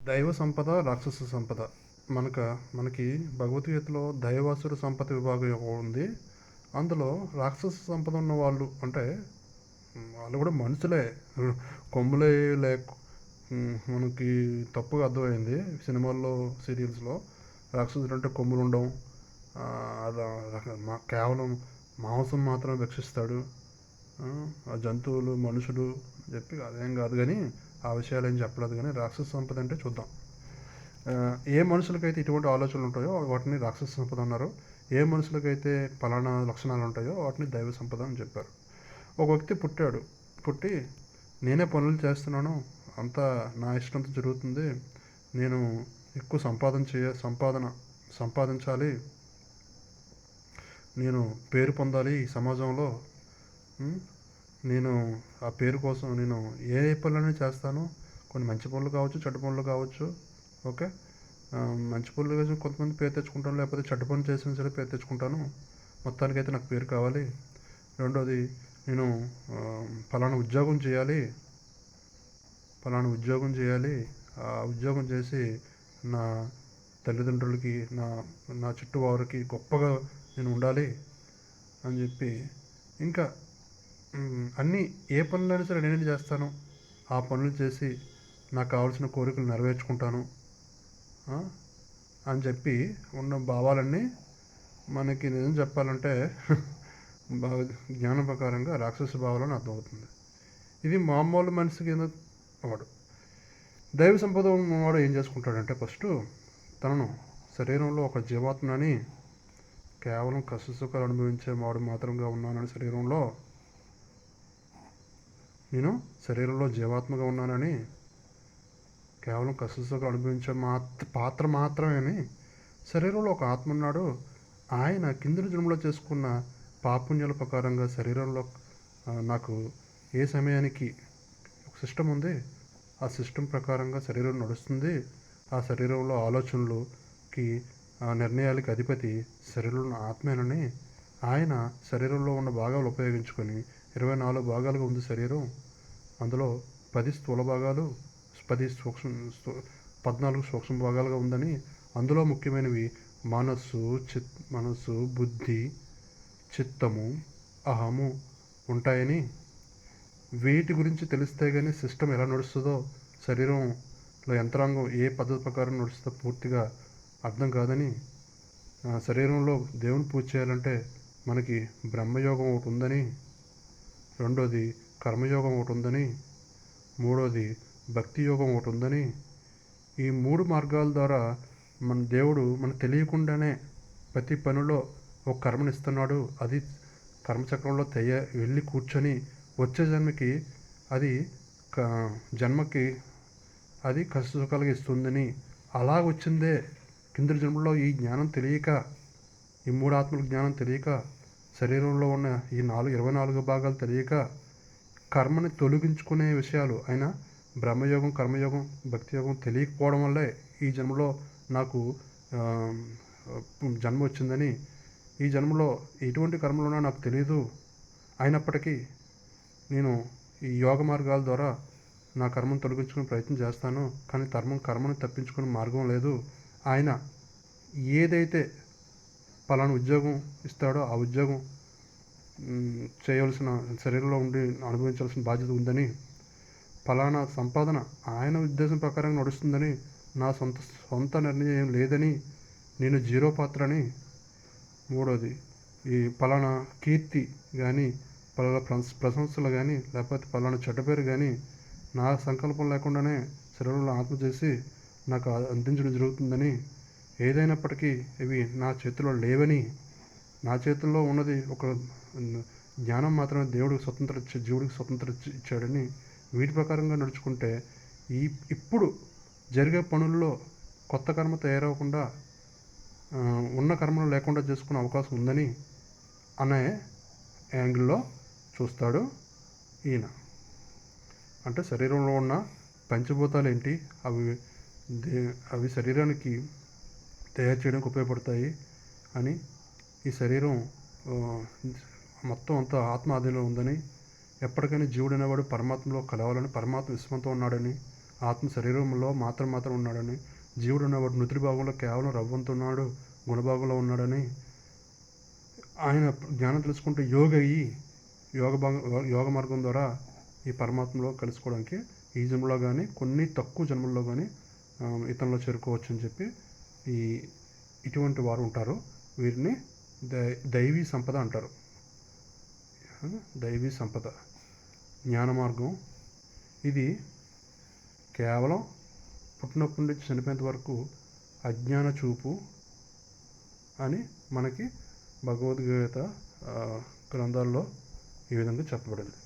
దైవ సంపద, రాక్షస సంపద. మనకి భగవద్గీతలో దైవాసుర సంపద విభాగం ఉంది. అందులో రాక్షస సంపద ఉన్న వాళ్ళు అంటే వాళ్ళు కూడా మనుషులే. కొమ్ములే లేక మనకి తప్పుగా అర్థమైంది సినిమాల్లో, సీరియల్స్లో. రాక్షసుడు అంటే కొమ్ములు ఉండవు, కేవలం మాంసం మాత్రమే భక్షిస్తాడు, ఆ జంతువులు మనుషులు చెప్పి అదేం కాదు. కానీ ఆ విషయాలు ఏం చెప్పలేదు. కానీ రాక్షస సంపద అంటే చూద్దాం. ఏ మనుషులకైతే ఇటువంటి ఆలోచనలు ఉంటాయో వాటిని రాక్షస సంపద అన్నారు. ఏ మనుషులకైతే ఫలానా లక్షణాలు ఉంటాయో వాటిని దైవ సంపద అని చెప్పారు. ఒక వ్యక్తి పుట్టి నేనే పనులు చేస్తున్నాను, అంతా నా ఇష్టంతో జరుగుతుంది, నేను ఎక్కువ సంపాదించాలి, నేను పేరు పొందాలి ఈ సమాజంలో, నేను ఆ పేరు కోసం నేను ఏ పనులనే చేస్తాను. కొన్ని మంచి పనులు కావచ్చు, చెడ్డ పనులు కావచ్చు. ఓకే, మంచి పనులు చేసి కొంతమంది పేరు తెచ్చుకుంటాను, లేకపోతే చెడ్డ పనులు చేసిన సరే పేరు తెచ్చుకుంటాను. మొత్తానికైతే నాకు పేరు కావాలి. రెండోది, నేను ఫలానా ఉద్యోగం చేయాలి, ఆ ఉద్యోగం చేసి నా తల్లిదండ్రులకి, నా చుట్టూ వారికి గొప్పగా నేను ఉండాలి అని చెప్పి, ఇంకా అన్నీ ఏ పనులైనా సరే నేనే చేస్తాను, ఆ పనులు చేసి నాకు కావాల్సిన కోరికలు నెరవేర్చుకుంటాను అని చెప్పి ఉన్న భావాలన్నీ మనకి నిజం చెప్పాలంటే జ్ఞానం ప్రకారంగా రాక్షస భావాలని అర్థమవుతుంది. ఇది మామూలు మనిషికి వాడు. దైవ సంపద వాడు ఏం చేసుకుంటాడంటే ఫస్ట్ తనను శరీరంలో ఒక జీవాత్మని, కేవలం కష్ట సుఖాలు అనుభవించే వాడు మాత్రంగా ఉన్నానని నేను శరీరంలో జీవాత్మగా ఉన్నానని, కేవలం కష్ట సుఖాలు అనుభవించే పాత్ర మాత్రమే అని, శరీరంలో ఒక ఆత్మ ఉన్నాడు, ఆయన కింది జన్మలో చేసుకున్న పాపుణ్యాల ప్రకారంగా శరీరంలో నాకు ఏ సమయానికి ఒక సిస్టమ్ ఉంది, ఆ సిస్టమ్ ప్రకారంగా శరీరం నడుస్తుంది. ఆ శరీరంలో ఆలోచనలకి, నిర్ణయాలకి అధిపతి శరీరంలో ఆత్మేనని, ఆయన శరీరంలో ఉన్న భాగాలు ఉపయోగించుకొని 24 భాగాలుగా ఉంది శరీరం. అందులో 10 స్థూల భాగాలు, 14 సూక్ష్మ భాగాలుగా ఉందని, అందులో ముఖ్యమైనవి మనస్సు, బుద్ధి, చిత్తము, అహము ఉంటాయని, వీటి గురించి తెలిస్తే కానీ సిస్టమ్ ఎలా నడుస్తుందో, శరీరంలో యంత్రాంగం ఏ పద్ధతి ప్రకారం నడుస్తుందో పూర్తిగా అర్థం కాదని, శరీరంలో దేవుని పూజ చేయాలంటే మనకి బ్రహ్మయోగం ఒకటి ఉందని, రెండోది కర్మయోగం ఒకటి ఉందని, మూడోది భక్తి యోగం ఒకటి ఉందని, ఈ 3 మార్గాల ద్వారా మన దేవుడు మనకు తెలియకుండానే ప్రతి పనిలో ఒక కర్మనిస్తున్నాడు. అది కర్మచక్రంలో వెళ్ళి కూర్చొని వచ్చే జన్మకి అది కష్ట సుఖాలుగా ఇస్తుందని, అలా వచ్చిందే కింద జన్మలో ఈ జ్ఞానం తెలియక, ఈ 3 ఆత్మల జ్ఞానం తెలియక, శరీరంలో ఉన్న ఈ 24 భాగాలు తెలియక, కర్మని తొలగించుకునే విషయాలు అయిన బ్రహ్మయోగం, కర్మయోగం, భక్తి యోగం తెలియకపోవడం వల్లే ఈ జన్మలో నాకు జన్మ వచ్చిందని, ఈ జన్మలో ఎటువంటి కర్మలున్నా నాకు తెలియదు, అయినప్పటికీ నేను ఈ యోగ మార్గాల ద్వారా నా కర్మను తొలగించుకునే ప్రయత్నం చేస్తాను. కానీ కర్మను తప్పించుకునే మార్గం లేదు. ఆయన ఏదైతే పలానా ఉద్యోగం ఇస్తాడో ఆ ఉద్యోగం చేయవలసిన, శరీరంలో ఉండి అనుభవించాల్సిన బాధ్యత ఉందని, ఫలానా సంపాదన ఆయన ఉద్దేశం ప్రకారం నడుస్తుందని, నా సొంత నిర్ణయం లేదని, నేను జీరో పాత్రని, మూడోది ఈ ఫలానా కీర్తి కానీ, పలానా ప్రశంసలు కానీ, లేకపోతే పలానా చెడ్డ పేరు కానీ నా సంకల్పం లేకుండానే శరీరంలో ఆత్మ చేసి నాకు అందించడం జరుగుతుందని, ఏదైనప్పటికీ ఇవి నా చేతిలో లేవని, నా చేతుల్లో ఉన్నది ఒక జ్ఞానం మాత్రమే దేవుడికి జీవుడికి స్వతంత్రం ఇచ్చాడని, వీటి ప్రకారంగా నడుచుకుంటే ఇప్పుడు జరిగే పనుల్లో కొత్త కర్మ తయారవకుండా ఉన్న కర్మలు లేకుండా చేసుకునే అవకాశం ఉందని అనే యాంగిల్లో చూస్తాడు ఈయన. అంటే శరీరంలో ఉన్న పంచభూతాలు ఏంటి, అవి శరీరానికి తయారు చేయడానికి ఉపయోగపడతాయి అని, ఈ శరీరం మొత్తం అంతా ఆత్మ ఆధీనంలో ఉందని, ఎప్పటికైనా జీవుడు అనేవాడు పరమాత్మలో కలవాలని, పరమాత్మ విశ్వంతో ఉన్నాడని, ఆత్మ శరీరంలో మాత్రం ఉన్నాడని, జీవుడు ఉన్నవాడు నుదిటి భాగంలో కేవలం రవ్వంతున్నాడు, గుణభాగంలో ఉన్నాడని ఆయన జ్ఞానం తెలుసుకుంటే యోగ మార్గం ద్వారా ఈ పరమాత్మలో కలుసుకోవడానికి ఈ జన్మలో కానీ కొన్ని తక్కువ జన్మల్లో కానీ ఇతనిలో చేరుకోవచ్చు అని చెప్పి ఇటువంటి వారు ఉంటారు. వీరిని దైవీ సంపద అంటారు. దైవీ సంపద జ్ఞాన మార్గం ఇది కేవలం పుట్టినప్పటి నుంచి చనిపోయేంత వరకు అజ్ఞాన చూపు అని మనకి భగవద్గీత గ్రంథాల్లో ఈ విధంగా చెప్పబడింది.